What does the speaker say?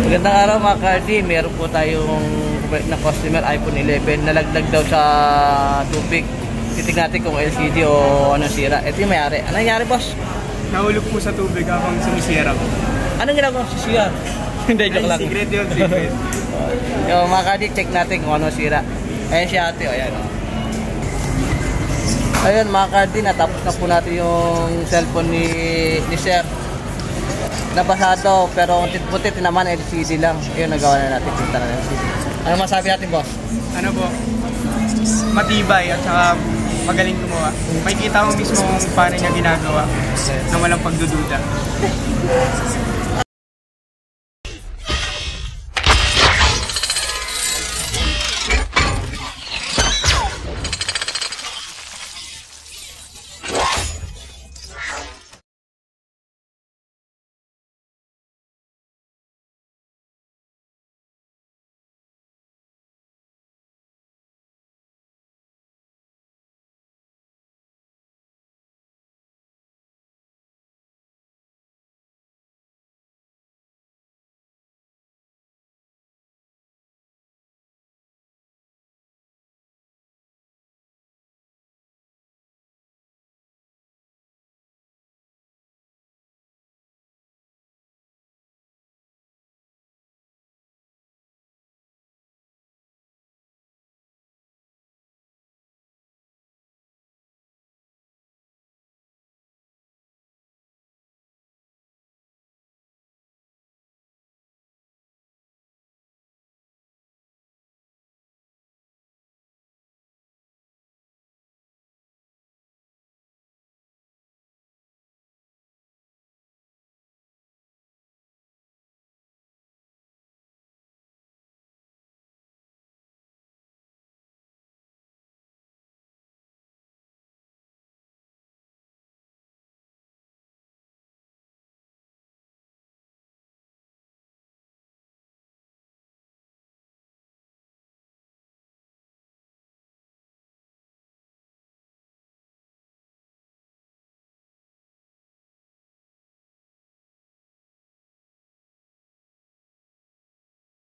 Magandang araw mga Cardi, meron po tayong na customer iPhone 11 nalaglag daw sa tubig. Titignan natin kung LCD o anong sira. Ito yung mayari. Anong nangyari, boss? Nahulog po sa tubig habang sumisira po. Anong ginagawa sa siya? Hindi, joke lang. Secret yun, secret. Yung mga Cardi, check natin kung anong sira. Ayan si ate, o ayan o. Ayun mga Cardi, natapos na po natin yung cellphone ni Sir. Nabasado, pero putit naman LCD lang. Ayun, nagawa na natin. Kita na LCD. Ano masabi natin, boss? Ano po? Matibay at saka magaling gumawa. May kita mo mismo kung paano niya ginagawa na walang pagdududa.